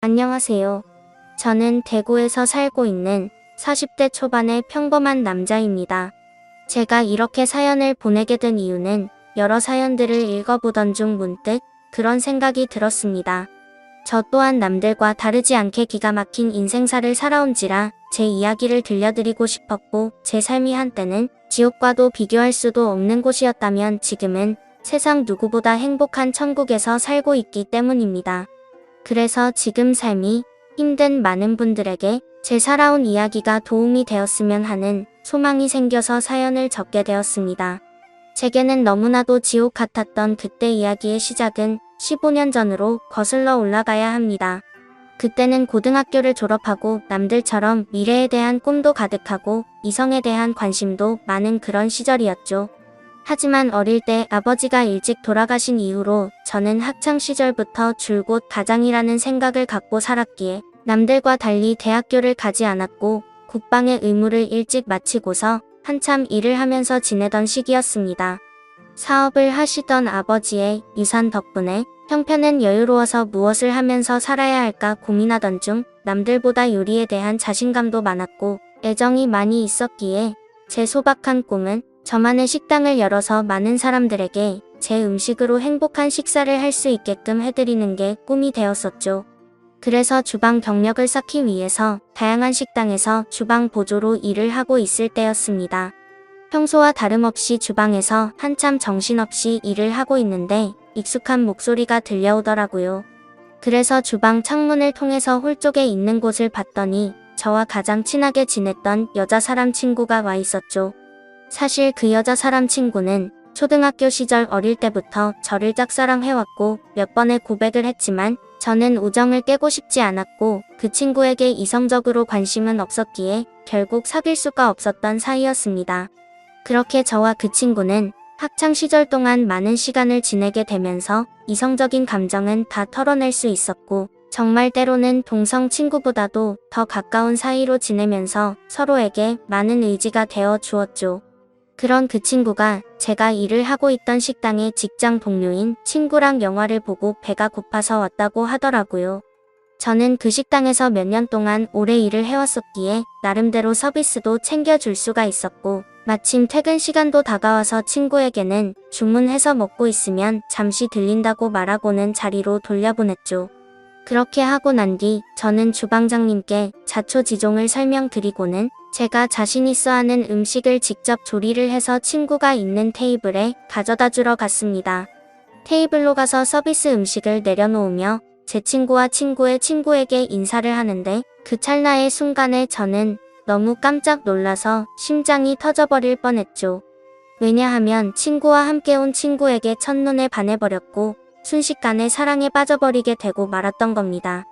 안녕하세요. 저는 대구에서 살고 있는 40대 초반의 평범한 남자입니다. 제가 이렇게 사연을 보내게 된 이유는 여러 사연들을 읽어보던 중 문득 그런 생각이 들었습니다. 저 또한 남들과 다르지 않게 기가 막힌 인생사를 살아온지라 제 이야기를 들려드리고 싶었고, 제 삶이 한때는 지옥과도 비교할 수도 없는 곳이었다면 지금은 세상 누구보다 행복한 천국에서 살고 있기 때문입니다. 그래서 지금 삶이 힘든 많은 분들에게 제 살아온 이야기가 도움이 되었으면 하는 소망이 생겨서 사연을 적게 되었습니다. 제게는 너무나도 지옥 같았던 그때 이야기의 시작은 15년 전으로 거슬러 올라가야 합니다. 그때는 고등학교를 졸업하고 남들처럼 미래에 대한 꿈도 가득하고 이성에 대한 관심도 많은 그런 시절이었죠. 하지만 어릴 때 아버지가 일찍 돌아가신 이후로 저는 학창시절부터 줄곧 가장이라는 생각을 갖고 살았기에 남들과 달리 대학교를 가지 않았고 국방의 의무를 일찍 마치고서 한참 일을 하면서 지내던 시기였습니다. 사업을 하시던 아버지의 유산 덕분에 형편은 여유로워서 무엇을 하면서 살아야 할까 고민하던 중 남들보다 요리에 대한 자신감도 많았고 애정이 많이 있었기에 제 소박한 꿈은 저만의 식당을 열어서 많은 사람들에게 제 음식으로 행복한 식사를 할 수 있게끔 해드리는 게 꿈이 되었었죠. 그래서 주방 경력을 쌓기 위해서 다양한 식당에서 주방 보조로 일을 하고 있을 때였습니다. 평소와 다름없이 주방에서 한참 정신없이 일을 하고 있는데 익숙한 목소리가 들려오더라고요. 그래서 주방 창문을 통해서 홀 쪽에 있는 곳을 봤더니 저와 가장 친하게 지냈던 여자 사람 친구가 와 있었죠. 사실 그 여자 사람 친구는 초등학교 시절 어릴 때부터 저를 짝사랑해왔고 몇 번의 고백을 했지만 저는 우정을 깨고 싶지 않았고 그 친구에게 이성적으로 관심은 없었기에 결국 사귈 수가 없었던 사이였습니다. 그렇게 저와 그 친구는 학창시절 동안 많은 시간을 지내게 되면서 이성적인 감정은 다 털어낼 수 있었고 정말 때로는 동성 친구보다도 더 가까운 사이로 지내면서 서로에게 많은 의지가 되어 주었죠. 그런 그 친구가 제가 일을 하고 있던 식당의 직장 동료인 친구랑 영화를 보고 배가 고파서 왔다고 하더라고요. 저는 그 식당에서 몇 년 동안 오래 일을 해왔었기에 나름대로 서비스도 챙겨줄 수가 있었고 마침 퇴근 시간도 다가와서 친구에게는 주문해서 먹고 있으면 잠시 들린다고 말하고는 자리로 돌려보냈죠. 그렇게 하고 난 뒤 저는 주방장님께 자초지종을 설명드리고는 제가 자신 있어 하는 음식을 직접 조리를 해서 친구가 있는 테이블에 가져다 주러 갔습니다. 테이블로 가서 서비스 음식을 내려놓으며 제 친구와 친구의 친구에게 인사를 하는데 그 찰나의 순간에 저는 너무 깜짝 놀라서 심장이 터져버릴 뻔했죠. 왜냐하면 친구와 함께 온 친구에게 첫눈에 반해버렸고 순식간에 사랑에 빠져버리게 되고 말았던 겁니다.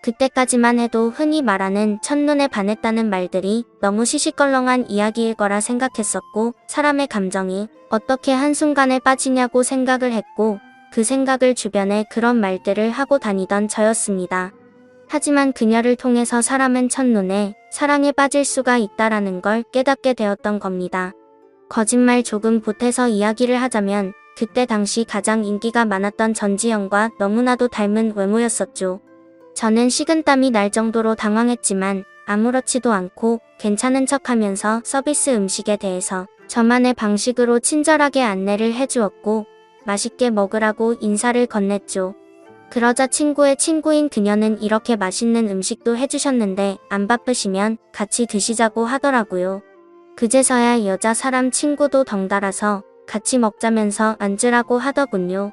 그때까지만 해도 흔히 말하는 첫눈에 반했다는 말들이 너무 시시껄렁한 이야기일 거라 생각했었고 사람의 감정이 어떻게 한순간에 빠지냐고 생각을 했고 그 생각을 주변에 그런 말들을 하고 다니던 저였습니다. 하지만 그녀를 통해서 사람은 첫눈에 사랑에 빠질 수가 있다라는 걸 깨닫게 되었던 겁니다. 거짓말 조금 보태서 이야기를 하자면 그때 당시 가장 인기가 많았던 전지현과 너무나도 닮은 외모였었죠. 저는 식은땀이 날 정도로 당황했지만 아무렇지도 않고 괜찮은 척하면서 서비스 음식에 대해서 저만의 방식으로 친절하게 안내를 해주었고 맛있게 먹으라고 인사를 건넸죠. 그러자 친구의 친구인 그녀는 이렇게 맛있는 음식도 해주셨는데 안 바쁘시면 같이 드시자고 하더라고요. 그제서야 여자 사람 친구도 덩달아서 같이 먹자면서 앉으라고 하더군요.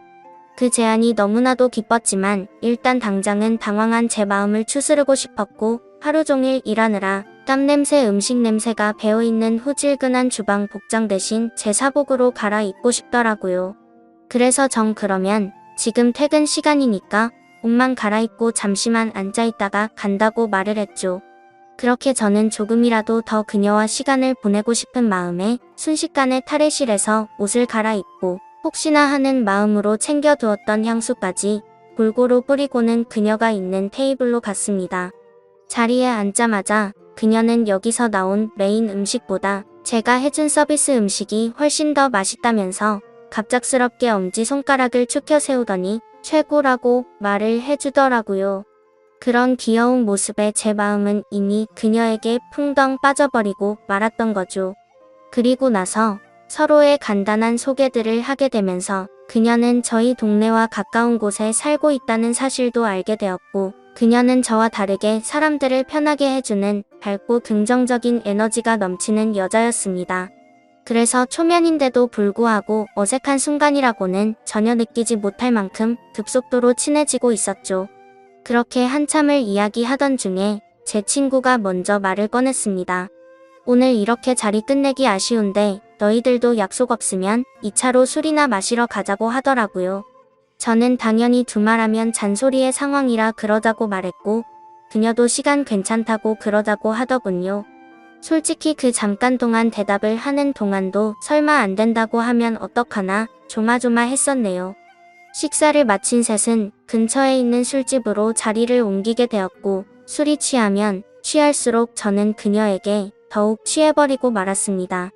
그 제안이 너무나도 기뻤지만 일단 당장은 당황한 제 마음을 추스르고 싶었고 하루 종일 일하느라 땀냄새 음식 냄새가 배어있는 후질근한 주방 복장 대신 제 사복으로 갈아입고 싶더라고요. 그래서 정 그러면 지금 퇴근 시간이니까 옷만 갈아입고 잠시만 앉아있다가 간다고 말을 했죠. 그렇게 저는 조금이라도 더 그녀와 시간을 보내고 싶은 마음에 순식간에 탈의실에서 옷을 갈아입고 혹시나 하는 마음으로 챙겨두었던 향수까지 골고루 뿌리고는 그녀가 있는 테이블로 갔습니다. 자리에 앉자마자 그녀는 여기서 나온 메인 음식보다 제가 해준 서비스 음식이 훨씬 더 맛있다면서 갑작스럽게 엄지손가락을 축혀 세우더니 최고라고 말을 해주더라고요. 그런 귀여운 모습에 제 마음은 이미 그녀에게 풍덩 빠져버리고 말았던 거죠. 그리고 나서 서로의 간단한 소개들을 하게 되면서 그녀는 저희 동네와 가까운 곳에 살고 있다는 사실도 알게 되었고, 그녀는 저와 다르게 사람들을 편하게 해주는 밝고 긍정적인 에너지가 넘치는 여자였습니다. 그래서 초면인데도 불구하고 어색한 순간이라고는 전혀 느끼지 못할 만큼 급속도로 친해지고 있었죠. 그렇게 한참을 이야기하던 중에 제 친구가 먼저 말을 꺼냈습니다. 오늘 이렇게 자리 끝내기 아쉬운데 너희들도 약속 없으면 2차로 술이나 마시러 가자고 하더라고요. 저는 당연히 두말하면 잔소리의 상황이라 그러자고 말했고, 그녀도 시간 괜찮다고 그러자고 하더군요. 솔직히 그 잠깐 동안 대답을 하는 동안도 설마 안 된다고 하면 어떡하나 조마조마했었네요. 식사를 마친 셋은 근처에 있는 술집으로 자리를 옮기게 되었고, 술이 취하면 취할수록 저는 그녀에게 더욱 취해버리고 말았습니다.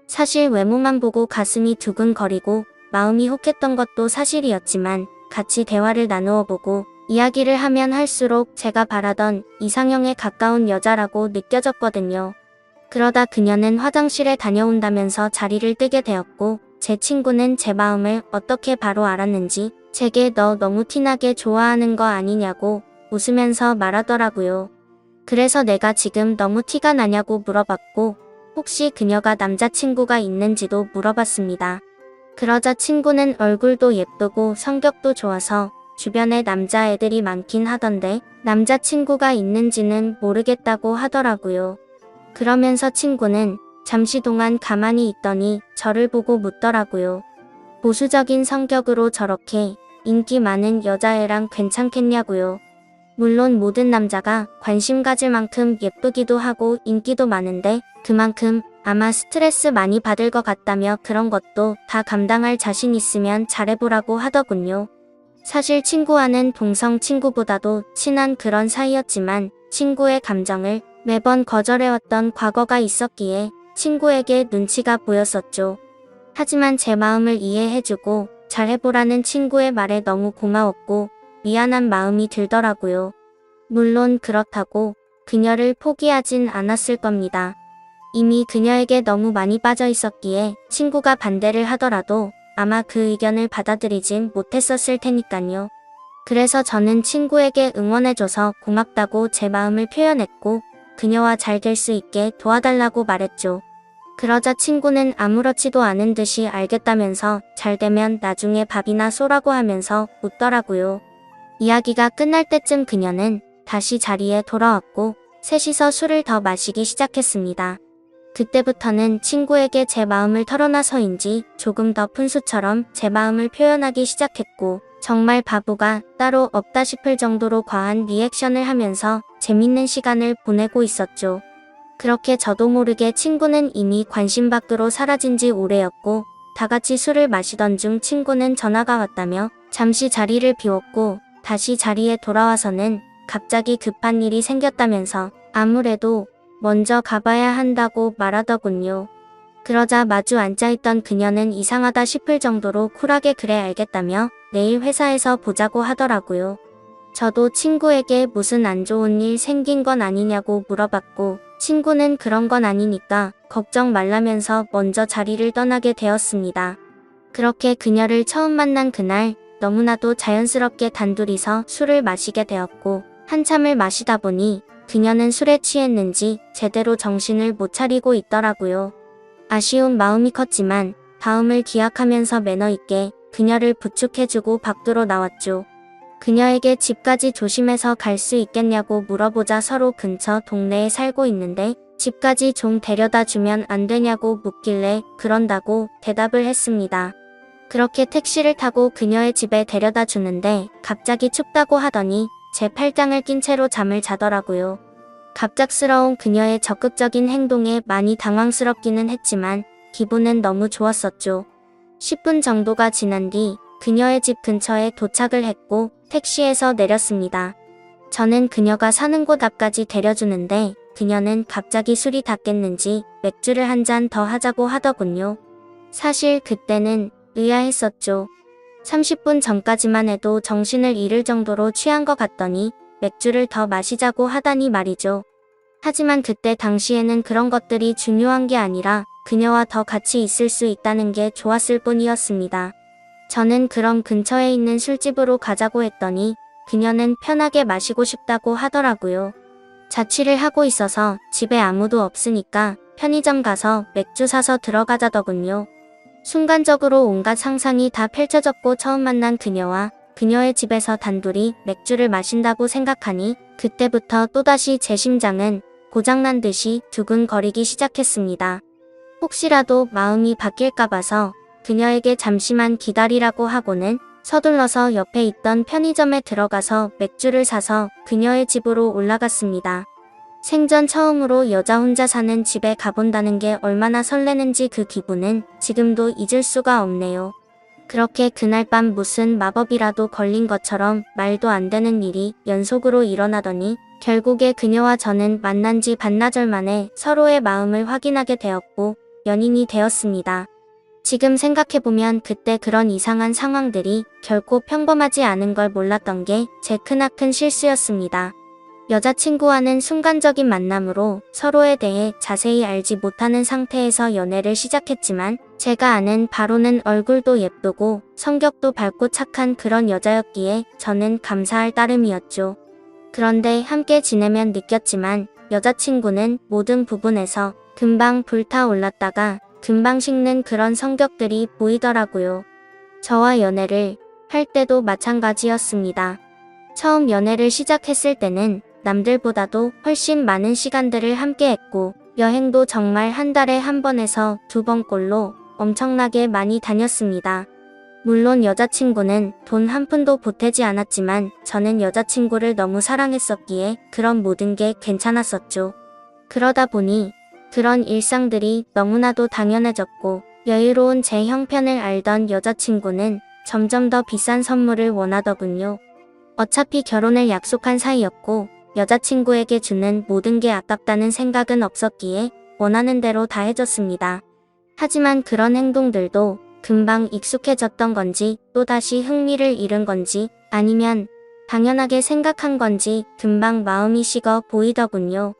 사실 외모만 보고 가슴이 두근거리고 마음이 혹했던 것도 사실이었지만, 같이 대화를 나누어 보고 이야기를 하면 할수록 제가 바라던 이상형에 가까운 여자라고 느껴졌거든요. 그러다 그녀는 화장실에 다녀온다면서 자리를 뜨게 되었고, 제 친구는 제 마음을 어떻게 바로 알았는지 제게 너 너무 티나게 좋아하는 거 아니냐고 웃으면서 말하더라고요. 그래서 내가 지금 너무 티가 나냐고 물어봤고, 혹시 그녀가 남자친구가 있는지도 물어봤습니다. 그러자 친구는 얼굴도 예쁘고 성격도 좋아서 주변에 남자애들이 많긴 하던데 남자친구가 있는지는 모르겠다고 하더라고요. 그러면서 친구는 잠시 동안 가만히 있더니 저를 보고 묻더라고요. 보수적인 성격으로 저렇게 인기 많은 여자애랑 괜찮겠냐고요. 물론 모든 남자가 관심 가질 만큼 예쁘기도 하고 인기도 많은데 그만큼 아마 스트레스 많이 받을 것 같다며 그런 것도 다 감당할 자신 있으면 잘해보라고 하더군요. 사실 친구와는 동성 친구보다도 친한 그런 사이였지만 친구의 감정을 매번 거절해왔던 과거가 있었기에 친구에게 눈치가 보였었죠. 하지만 제 마음을 이해해주고 잘해보라는 친구의 말에 너무 고마웠고 미안한 마음이 들더라고요. 물론 그렇다고 그녀를 포기하진 않았을 겁니다. 이미 그녀에게 너무 많이 빠져 있었기에 친구가 반대를 하더라도 아마 그 의견을 받아들이진 못했었을 테니까요. 그래서 저는 친구에게 응원해줘서 고맙다고 제 마음을 표현했고 그녀와 잘 될 수 있게 도와달라고 말했죠. 그러자 친구는 아무렇지도 않은 듯이 알겠다면서 잘 되면 나중에 밥이나 쏘라고 하면서 웃더라고요. 이야기가 끝날 때쯤 그녀는 다시 자리에 돌아왔고 셋이서 술을 더 마시기 시작했습니다. 그때부터는 친구에게 제 마음을 털어놔서인지 조금 더 푼수처럼 제 마음을 표현하기 시작했고 정말 바보가 따로 없다 싶을 정도로 과한 리액션을 하면서 재밌는 시간을 보내고 있었죠. 그렇게 저도 모르게 친구는 이미 관심 밖으로 사라진 지 오래였고 다같이 술을 마시던 중 친구는 전화가 왔다며 잠시 자리를 비웠고 다시 자리에 돌아와서는 갑자기 급한 일이 생겼다면서 아무래도 먼저 가봐야 한다고 말하더군요. 그러자 마주 앉아있던 그녀는 이상하다 싶을 정도로 쿨하게 그래 알겠다며 내일 회사에서 보자고 하더라고요. 저도 친구에게 무슨 안 좋은 일 생긴 건 아니냐고 물어봤고 친구는 그런 건 아니니까 걱정 말라면서 먼저 자리를 떠나게 되었습니다. 그렇게 그녀를 처음 만난 그날 너무나도 자연스럽게 단둘이서 술을 마시게 되었고 한참을 마시다 보니 그녀는 술에 취했는지 제대로 정신을 못 차리고 있더라고요. 아쉬운 마음이 컸지만 다음을 기약하면서 매너 있게 그녀를 부축해주고 밖으로 나왔죠. 그녀에게 집까지 조심해서 갈 수 있겠냐고 물어보자 서로 근처 동네에 살고 있는데 집까지 좀 데려다 주면 안 되냐고 묻길래 그런다고 대답을 했습니다. 그렇게 택시를 타고 그녀의 집에 데려다 주는데 갑자기 춥다고 하더니 제 팔짱을 낀 채로 잠을 자더라고요. 갑작스러운 그녀의 적극적인 행동에 많이 당황스럽기는 했지만 기분은 너무 좋았었죠. 10분 정도가 지난 뒤 그녀의 집 근처에 도착을 했고 택시에서 내렸습니다. 저는 그녀가 사는 곳 앞까지 데려주는데 그녀는 갑자기 술이 다 깼는지 맥주를 한 잔 더 하자고 하더군요. 사실 그때는 의아했었죠. 30분 전까지만 해도 정신을 잃을 정도로 취한 것 같더니 맥주를 더 마시자고 하다니 말이죠. 하지만 그때 당시에는 그런 것들이 중요한 게 아니라 그녀와 더 같이 있을 수 있다는 게 좋았을 뿐이었습니다. 저는 그럼 근처에 있는 술집으로 가자고 했더니 그녀는 편하게 마시고 싶다고 하더라고요. 자취를 하고 있어서 집에 아무도 없으니까 편의점 가서 맥주 사서 들어가자더군요. 순간적으로 온갖 상상이 다 펼쳐졌고 처음 만난 그녀와 그녀의 집에서 단둘이 맥주를 마신다고 생각하니 그때부터 또다시 제 심장은 고장난 듯이 두근거리기 시작했습니다. 혹시라도 마음이 바뀔까 봐서 그녀에게 잠시만 기다리라고 하고는 서둘러서 옆에 있던 편의점에 들어가서 맥주를 사서 그녀의 집으로 올라갔습니다. 생전 처음으로 여자 혼자 사는 집에 가본다는 게 얼마나 설레는지 그 기분은 지금도 잊을 수가 없네요. 그렇게 그날 밤 무슨 마법이라도 걸린 것처럼 말도 안 되는 일이 연속으로 일어나더니 결국에 그녀와 저는 만난 지 반나절 만에 서로의 마음을 확인하게 되었고 연인이 되었습니다. 지금 생각해보면 그때 그런 이상한 상황들이 결코 평범하지 않은 걸 몰랐던 게 제 크나큰 실수였습니다. 여자친구와는 순간적인 만남으로 서로에 대해 자세히 알지 못하는 상태에서 연애를 시작했지만 제가 아는 바로는 얼굴도 예쁘고 성격도 밝고 착한 그런 여자였기에 저는 감사할 따름이었죠. 그런데 함께 지내면 느꼈지만 여자친구는 모든 부분에서 금방 불타올랐다가 금방 식는 그런 성격들이 보이더라고요. 저와 연애를 할 때도 마찬가지였습니다. 처음 연애를 시작했을 때는 남들보다도 훨씬 많은 시간들을 함께 했고 여행도 정말 한 달에 한 번에서 두 번꼴로 엄청나게 많이 다녔습니다. 물론 여자친구는 돈 한 푼도 보태지 않았지만 저는 여자친구를 너무 사랑했었기에 그런 모든 게 괜찮았었죠. 그러다 보니 그런 일상들이 너무나도 당연해졌고 여유로운 제 형편을 알던 여자친구는 점점 더 비싼 선물을 원하더군요. 어차피 결혼을 약속한 사이였고 여자친구에게 주는 모든 게 아깝다는 생각은 없었기에 원하는 대로 다 해줬습니다. 하지만 그런 행동들도 금방 익숙해졌던 건지 또다시 흥미를 잃은 건지 아니면 당연하게 생각한 건지 금방 마음이 식어 보이더군요.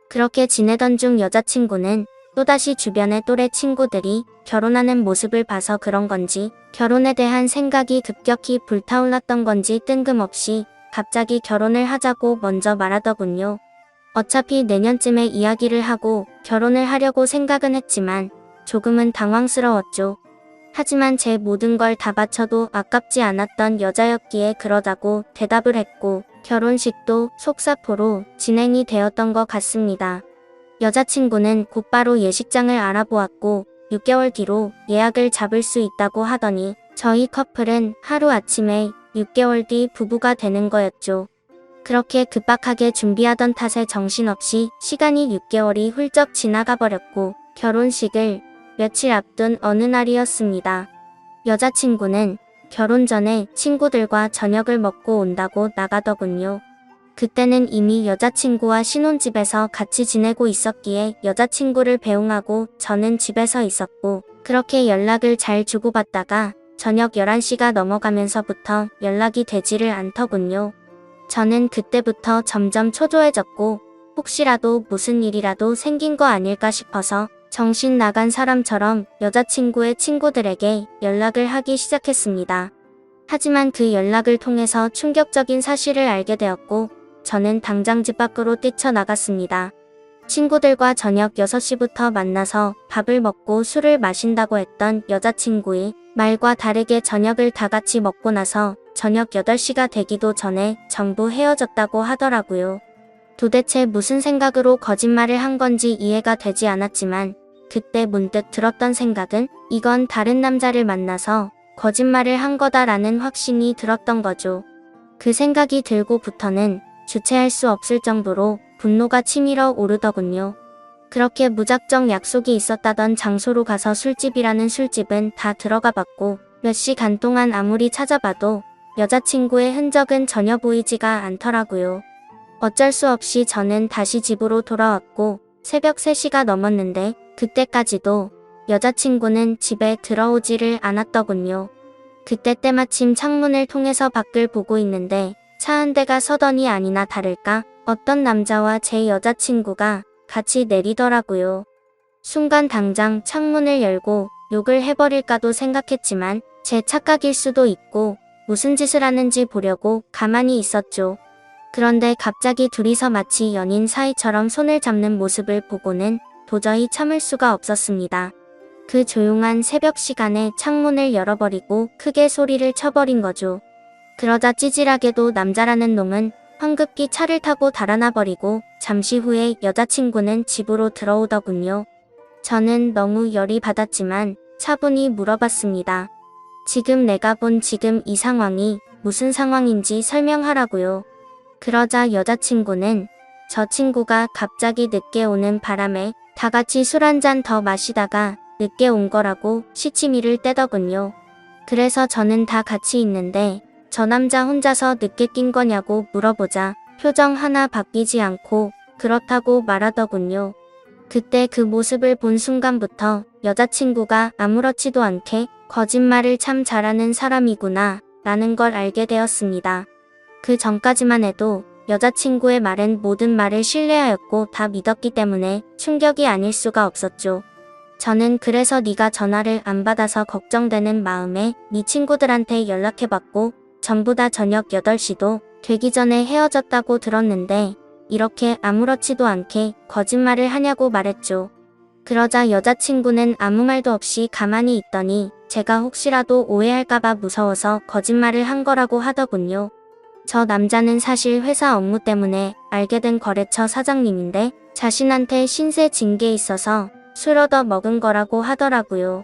그렇게 지내던 중 여자친구는 또다시 주변의 또래 친구들이 결혼하는 모습을 봐서 그런 건지 결혼에 대한 생각이 급격히 불타올랐던 건지 뜬금없이 갑자기 결혼을 하자고 먼저 말하더군요. 어차피 내년쯤에 이야기를 하고 결혼을 하려고 생각은 했지만 조금은 당황스러웠죠. 하지만 제 모든 걸 다 바쳐도 아깝지 않았던 여자였기에 그러자고 대답을 했고 결혼식도 속사포로 진행이 되었던 것 같습니다. 여자친구는 곧바로 예식장을 알아보았고 6개월 뒤로 예약을 잡을 수 있다고 하더니 저희 커플은 하루아침에 6개월 뒤 부부가 되는 거였죠. 그렇게 급박하게 준비하던 탓에 정신없이 시간이 6개월이 훌쩍 지나가 버렸고 결혼식을 며칠 앞둔 어느 날이었습니다. 여자친구는 결혼 전에 친구들과 저녁을 먹고 온다고 나가더군요. 그때는 이미 여자친구와 신혼집에서 같이 지내고 있었기에 여자친구를 배웅하고 저는 집에서 있었고 그렇게 연락을 잘 주고받다가 저녁 11시가 넘어가면서부터 연락이 되지를 않더군요. 저는 그때부터 점점 초조해졌고 혹시라도 무슨 일이라도 생긴 거 아닐까 싶어서 정신 나간 사람처럼 여자친구의 친구들에게 연락을 하기 시작했습니다. 하지만 그 연락을 통해서 충격적인 사실을 알게 되었고 저는 당장 집 밖으로 뛰쳐나갔습니다. 친구들과 저녁 6시부터 만나서 밥을 먹고 술을 마신다고 했던 여자친구의 말과 다르게 저녁을 다 같이 먹고 나서 저녁 8시가 되기도 전에 전부 헤어졌다고 하더라고요. 도대체 무슨 생각으로 거짓말을 한 건지 이해가 되지 않았지만 그때 문득 들었던 생각은 이건 다른 남자를 만나서 거짓말을 한 거다라는 확신이 들었던 거죠. 그 생각이 들고부터는 주체할 수 없을 정도로 분노가 치밀어 오르더군요. 그렇게 무작정 약속이 있었다던 장소로 가서 술집이라는 술집은 다 들어가 봤고 몇 시간 동안 아무리 찾아봐도 여자친구의 흔적은 전혀 보이지가 않더라고요. 어쩔 수 없이 저는 다시 집으로 돌아왔고 새벽 3시가 넘었는데 그때까지도 여자친구는 집에 들어오지를 않았더군요. 그때 때마침 창문을 통해서 밖을 보고 있는데 차 한 대가 서더니 아니나 다를까 어떤 남자와 제 여자친구가 같이 내리더라고요. 순간 당장 창문을 열고 욕을 해버릴까도 생각했지만 제 착각일 수도 있고 무슨 짓을 하는지 보려고 가만히 있었죠. 그런데 갑자기 둘이서 마치 연인 사이처럼 손을 잡는 모습을 보고는 도저히 참을 수가 없었습니다. 그 조용한 새벽 시간에 창문을 열어버리고 크게 소리를 쳐버린 거죠. 그러자 찌질하게도 남자라는 놈은 황급히 차를 타고 달아나 버리고 잠시 후에 여자친구는 집으로 들어오더군요. 저는 너무 열이 받았지만 차분히 물어봤습니다. 지금 내가 본 지금 이 상황이 무슨 상황인지 설명하라고요. 그러자 여자친구는 저 친구가 갑자기 늦게 오는 바람에 다 같이 술 한 잔 더 마시다가 늦게 온 거라고 시치미를 떼더군요. 그래서 저는 다 같이 있는데 저 남자 혼자서 늦게 낀 거냐고 물어보자 표정 하나 바뀌지 않고 그렇다고 말하더군요. 그때 그 모습을 본 순간부터 여자친구가 아무렇지도 않게 거짓말을 참 잘하는 사람이구나 라는 걸 알게 되었습니다. 그 전까지만 해도 여자친구의 말은 모든 말을 신뢰하였고 다 믿었기 때문에 충격이 아닐 수가 없었죠. 저는 그래서 네가 전화를 안 받아서 걱정되는 마음에 네 친구들한테 연락해봤고 전부 다 저녁 8시도 되기 전에 헤어졌다고 들었는데 이렇게 아무렇지도 않게 거짓말을 하냐고 말했죠. 그러자 여자친구는 아무 말도 없이 가만히 있더니 제가 혹시라도 오해할까봐 무서워서 거짓말을 한 거라고 하더군요. 저 남자는 사실 회사 업무 때문에 알게 된 거래처 사장님인데 자신한테 신세 진 게 있어서 술 얻어 먹은 거라고 하더라고요.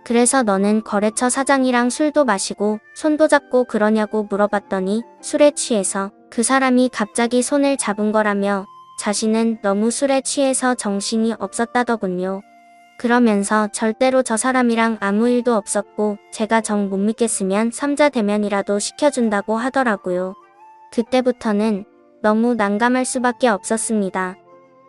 그래서 너는 거래처 사장이랑 술도 마시고 손도 잡고 그러냐고 물어봤더니 술에 취해서 그 사람이 갑자기 손을 잡은 거라며 자신은 너무 술에 취해서 정신이 없었다더군요. 그러면서 절대로 저 사람이랑 아무 일도 없었고 제가 정 못 믿겠으면 삼자 대면이라도 시켜준다고 하더라고요. 그때부터는 너무 난감할 수밖에 없었습니다.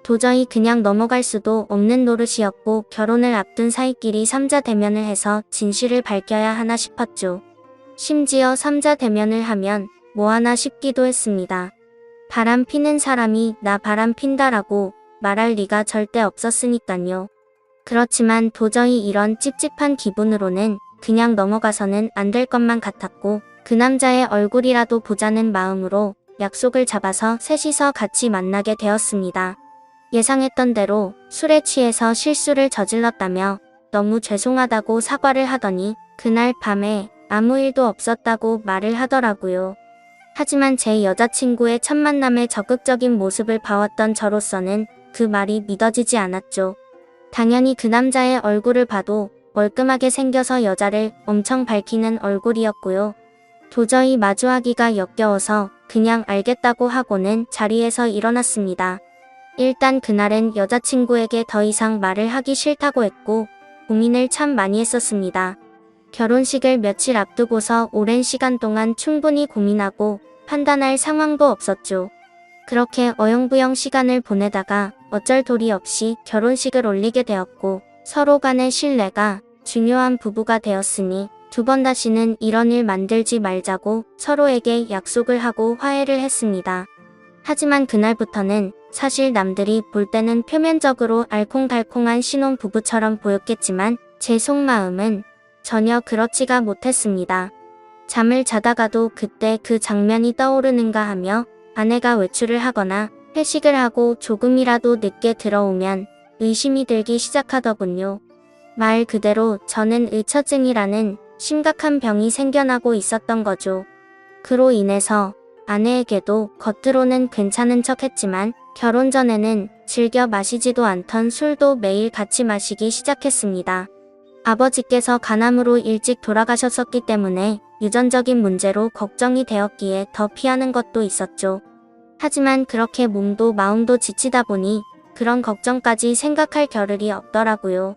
도저히 그냥 넘어갈 수도 없는 노릇이었고 결혼을 앞둔 사이끼리 삼자 대면을 해서 진실을 밝혀야 하나 싶었죠. 심지어 삼자 대면을 하면 뭐하나 싶기도 했습니다. 바람 피는 사람이 나 바람 핀다라고 말할 리가 절대 없었으니깐요. 그렇지만 도저히 이런 찝찝한 기분으로는 그냥 넘어가서는 안 될 것만 같았고 그 남자의 얼굴이라도 보자는 마음으로 약속을 잡아서 셋이서 같이 만나게 되었습니다. 예상했던 대로 술에 취해서 실수를 저질렀다며 너무 죄송하다고 사과를 하더니 그날 밤에 아무 일도 없었다고 말을 하더라고요. 하지만 제 여자친구의 첫 만남의 적극적인 모습을 봐왔던 저로서는 그 말이 믿어지지 않았죠. 당연히 그 남자의 얼굴을 봐도 멀끔하게 생겨서 여자를 엄청 밝히는 얼굴이었고요. 도저히 마주하기가 역겨워서 그냥 알겠다고 하고는 자리에서 일어났습니다. 일단 그날은 여자친구에게 더 이상 말을 하기 싫다고 했고 고민을 참 많이 했었습니다. 결혼식을 며칠 앞두고서 오랜 시간 동안 충분히 고민하고 판단할 상황도 없었죠. 그렇게 어영부영 시간을 보내다가 어쩔 도리 없이 결혼식을 올리게 되었고 서로 간의 신뢰가 중요한 부부가 되었으니 두 번 다시는 이런 일 만들지 말자고 서로에게 약속을 하고 화해를 했습니다. 하지만 그날부터는 사실 남들이 볼 때는 표면적으로 알콩달콩한 신혼부부처럼 보였겠지만 제 속마음은 전혀 그렇지가 못했습니다. 잠을 자다가도 그때 그 장면이 떠오르는가 하며 아내가 외출을 하거나 회식을 하고 조금이라도 늦게 들어오면 의심이 들기 시작하더군요. 말 그대로 저는 의처증이라는 심각한 병이 생겨나고 있었던 거죠. 그로 인해서 아내에게도 겉으로는 괜찮은 척 했지만 결혼 전에는 즐겨 마시지도 않던 술도 매일 같이 마시기 시작했습니다. 아버지께서 간암으로 일찍 돌아가셨었기 때문에 유전적인 문제로 걱정이 되었기에 더 피하는 것도 있었죠. 하지만 그렇게 몸도 마음도 지치다 보니 그런 걱정까지 생각할 겨를이 없더라고요.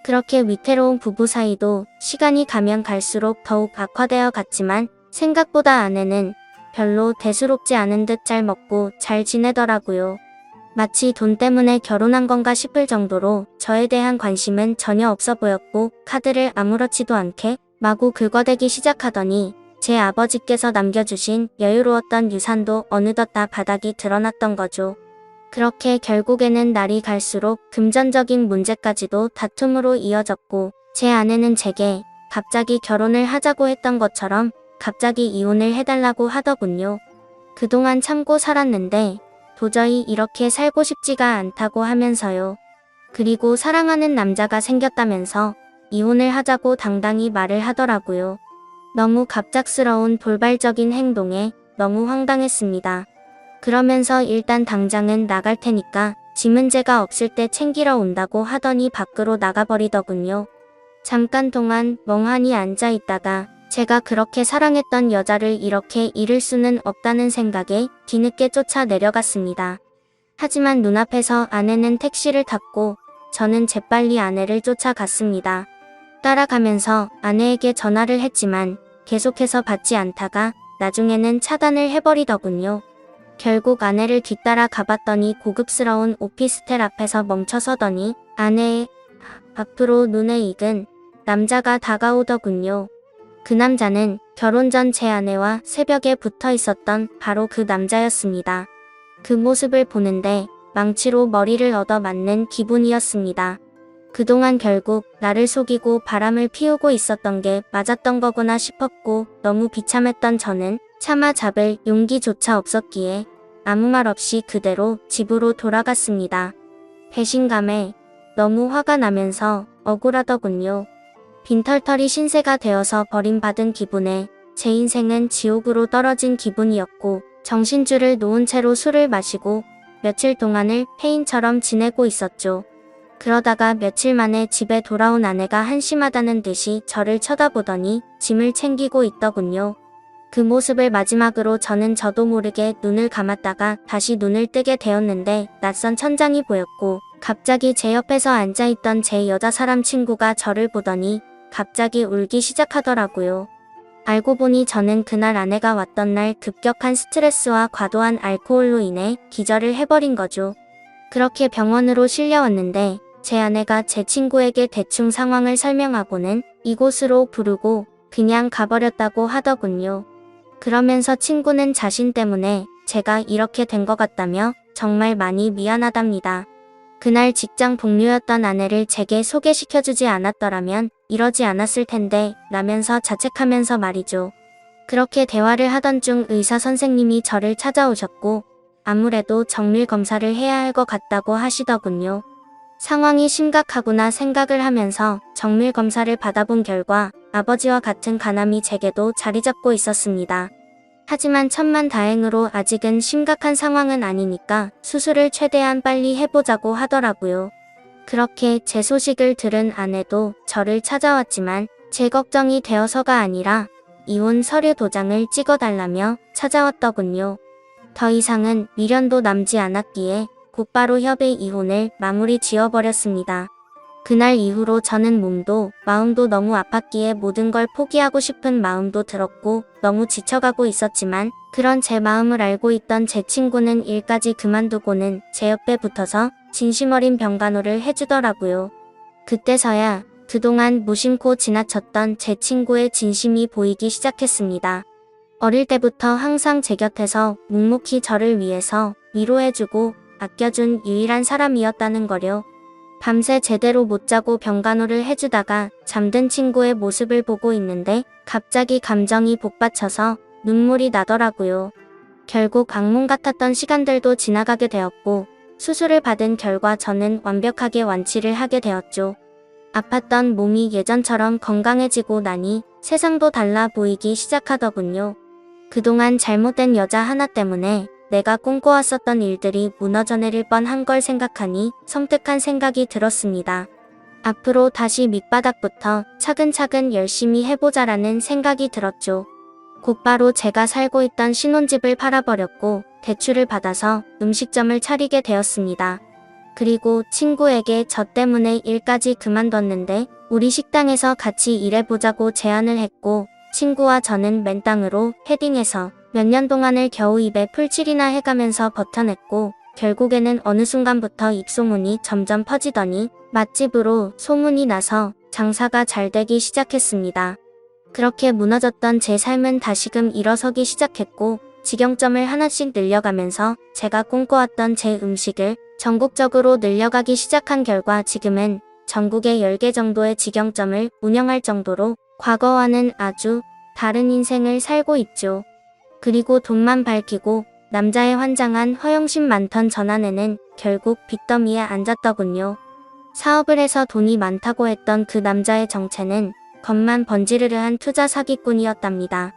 그렇게 위태로운 부부 사이도 시간이 가면 갈수록 더욱 악화되어 갔지만 생각보다 아내는 별로 대수롭지 않은 듯 잘 먹고 잘 지내더라고요. 마치 돈 때문에 결혼한 건가 싶을 정도로 저에 대한 관심은 전혀 없어 보였고 카드를 아무렇지도 않게 마구 긁어대기 시작하더니 제 아버지께서 남겨주신 여유로웠던 유산도 어느덧 다 바닥이 드러났던 거죠. 그렇게 결국에는 날이 갈수록 금전적인 문제까지도 다툼으로 이어졌고, 제 아내는 제게 갑자기 결혼을 하자고 했던 것처럼 갑자기 이혼을 해달라고 하더군요. 그동안 참고 살았는데 도저히 이렇게 살고 싶지가 않다고 하면서요. 그리고 사랑하는 남자가 생겼다면서 이혼을 하자고 당당히 말을 하더라고요. 너무 갑작스러운 돌발적인 행동에 너무 황당했습니다. 그러면서 일단 당장은 나갈 테니까 짐은 제가 없을 때 챙기러 온다고 하더니 밖으로 나가버리더군요. 잠깐 동안 멍하니 앉아 있다가 제가 그렇게 사랑했던 여자를 이렇게 잃을 수는 없다는 생각에 뒤늦게 쫓아 내려갔습니다. 하지만 눈앞에서 아내는 택시를 탔고 저는 재빨리 아내를 쫓아갔습니다. 따라가면서 아내에게 전화를 했지만 계속해서 받지 않다가 나중에는 차단을 해버리더군요. 결국 아내를 뒤따라 가봤더니 고급스러운 오피스텔 앞에서 멈춰서더니 아내의 앞으로 눈에 익은 남자가 다가오더군요. 그 남자는 결혼 전 제 아내와 새벽에 붙어 있었던 바로 그 남자였습니다. 그 모습을 보는데 망치로 머리를 얻어맞는 기분이었습니다. 그동안 결국 나를 속이고 바람을 피우고 있었던 게 맞았던 거구나 싶었고 너무 비참했던 저는 차마 잡을 용기조차 없었기에 아무 말 없이 그대로 집으로 돌아갔습니다. 배신감에 너무 화가 나면서 억울하더군요. 빈털털이 신세가 되어서 버림받은 기분에 제 인생은 지옥으로 떨어진 기분이었고 정신줄을 놓은 채로 술을 마시고 며칠 동안을 폐인처럼 지내고 있었죠. 그러다가 며칠 만에 집에 돌아온 아내가 한심하다는 듯이 저를 쳐다보더니 짐을 챙기고 있더군요. 그 모습을 마지막으로 저는 저도 모르게 눈을 감았다가 다시 눈을 뜨게 되었는데 낯선 천장이 보였고 갑자기 제 옆에서 앉아있던 제 여자 사람 친구가 저를 보더니 갑자기 울기 시작하더라고요. 알고 보니 저는 그날 아내가 왔던 날 급격한 스트레스와 과도한 알코올로 인해 기절을 해버린 거죠. 그렇게 병원으로 실려왔는데 제 아내가 제 친구에게 대충 상황을 설명하고는 이곳으로 부르고 그냥 가버렸다고 하더군요. 그러면서 친구는 자신 때문에 제가 이렇게 된 것 같다며 정말 많이 미안하답니다. 그날 직장 동료였던 아내를 제게 소개시켜주지 않았더라면 이러지 않았을 텐데 라면서 자책하면서 말이죠. 그렇게 대화를 하던 중 의사 선생님이 저를 찾아오셨고 아무래도 정밀 검사를 해야 할 것 같다고 하시더군요. 상황이 심각하구나 생각을 하면서 정밀 검사를 받아본 결과 아버지와 같은 간암이 제게도 자리 잡고 있었습니다. 하지만 천만다행으로 아직은 심각한 상황은 아니니까 수술을 최대한 빨리 해보자고 하더라고요. 그렇게 제 소식을 들은 아내도 저를 찾아왔지만 제 걱정이 되어서가 아니라 이혼 서류 도장을 찍어달라며 찾아왔더군요. 더 이상은 미련도 남지 않았기에 곧바로 협의 이혼을 마무리 지어버렸습니다. 그날 이후로 저는 몸도 마음도 너무 아팠기에 모든 걸 포기하고 싶은 마음도 들었고 너무 지쳐가고 있었지만 그런 제 마음을 알고 있던 제 친구는 일까지 그만두고는 제 옆에 붙어서 진심 어린 병간호를 해주더라고요. 그때서야 그동안 무심코 지나쳤던 제 친구의 진심이 보이기 시작했습니다. 어릴 때부터 항상 제 곁에서 묵묵히 저를 위해서 위로해주고 아껴준 유일한 사람이었다는 거요. 밤새 제대로 못 자고 병간호를 해주다가 잠든 친구의 모습을 보고 있는데 갑자기 감정이 복받쳐서 눈물이 나더라고요. 결국 악몽 같았던 시간들도 지나가게 되었고 수술을 받은 결과 저는 완벽하게 완치를 하게 되었죠. 아팠던 몸이 예전처럼 건강해지고 나니 세상도 달라 보이기 시작하더군요. 그동안 잘못된 여자 하나 때문에 내가 꿈꿔왔었던 일들이 무너져 내릴 뻔한 걸 생각하니 섬뜩한 생각이 들었습니다. 앞으로 다시 밑바닥부터 차근차근 열심히 해보자라는 생각이 들었죠. 곧바로 제가 살고 있던 신혼집을 팔아버렸고 대출을 받아서 음식점을 차리게 되었습니다. 그리고 친구에게 저 때문에 일까지 그만뒀는데 우리 식당에서 같이 일해보자고 제안을 했고 친구와 저는 맨땅으로 헤딩해서 몇 년 동안을 겨우 입에 풀칠이나 해가면서 버텨냈고 결국에는 어느 순간부터 입소문이 점점 퍼지더니 맛집으로 소문이 나서 장사가 잘 되기 시작했습니다. 그렇게 무너졌던 제 삶은 다시금 일어서기 시작했고 직영점을 하나씩 늘려가면서 제가 꿈꿔왔던 제 음식을 전국적으로 늘려가기 시작한 결과 지금은 전국에 10개 정도의 직영점을 운영할 정도로 과거와는 아주 다른 인생을 살고 있죠. 그리고 돈만 밝히고 남자의 환장한 허영심 많던 전 아내는 결국 빚더미에 앉았더군요. 사업을 해서 돈이 많다고 했던 그 남자의 정체는 겉만 번지르르한 투자 사기꾼이었답니다.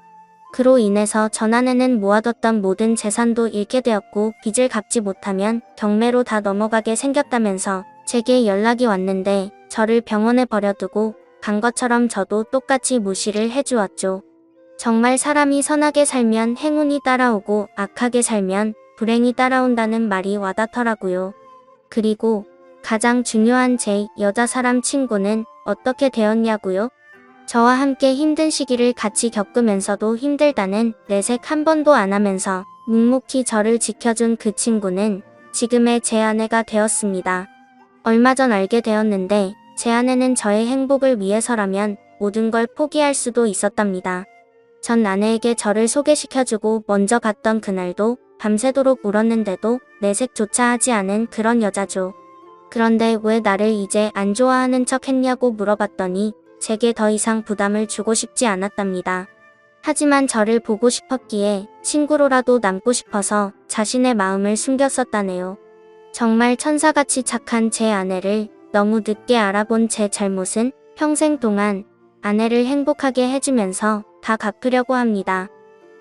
그로 인해서 전 아내는 모아뒀던 모든 재산도 잃게 되었고 빚을 갚지 못하면 경매로 다 넘어가게 생겼다면서 제게 연락이 왔는데 저를 병원에 버려두고 간 것처럼 저도 똑같이 무시를 해주었죠. 정말 사람이 선하게 살면 행운이 따라오고 악하게 살면 불행이 따라온다는 말이 와닿더라고요. 그리고 가장 중요한 제 여자 사람 친구는 어떻게 되었냐고요? 저와 함께 힘든 시기를 같이 겪으면서도 힘들다는 내색 한 번도 안 하면서 묵묵히 저를 지켜준 그 친구는 지금의 제 아내가 되었습니다. 얼마 전 알게 되었는데 제 아내는 저의 행복을 위해서라면 모든 걸 포기할 수도 있었답니다. 전 아내에게 저를 소개시켜주고 먼저 갔던 그날도 밤새도록 울었는데도 내색조차 하지 않은 그런 여자죠. 그런데 왜 나를 이제 안 좋아하는 척 했냐고 물어봤더니 제게 더 이상 부담을 주고 싶지 않았답니다. 하지만 저를 보고 싶었기에 친구로라도 남고 싶어서 자신의 마음을 숨겼었다네요. 정말 천사같이 착한 제 아내를 너무 늦게 알아본 제 잘못은 평생 동안 아내를 행복하게 해주면서 다 갚으려고 합니다.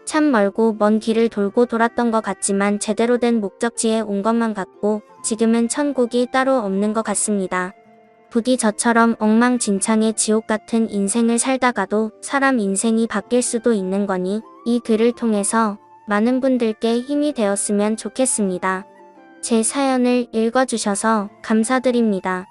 참 멀고 먼 길을 돌고 돌았던 것 같지만 제대로 된 목적지에 온 것만 같고 지금은 천국이 따로 없는 것 같습니다. 부디 저처럼 엉망진창의 지옥 같은 인생을 살다가도 사람 인생이 바뀔 수도 있는 거니 이 글을 통해서 많은 분들께 힘이 되었으면 좋겠습니다. 제 사연을 읽어주셔서 감사드립니다.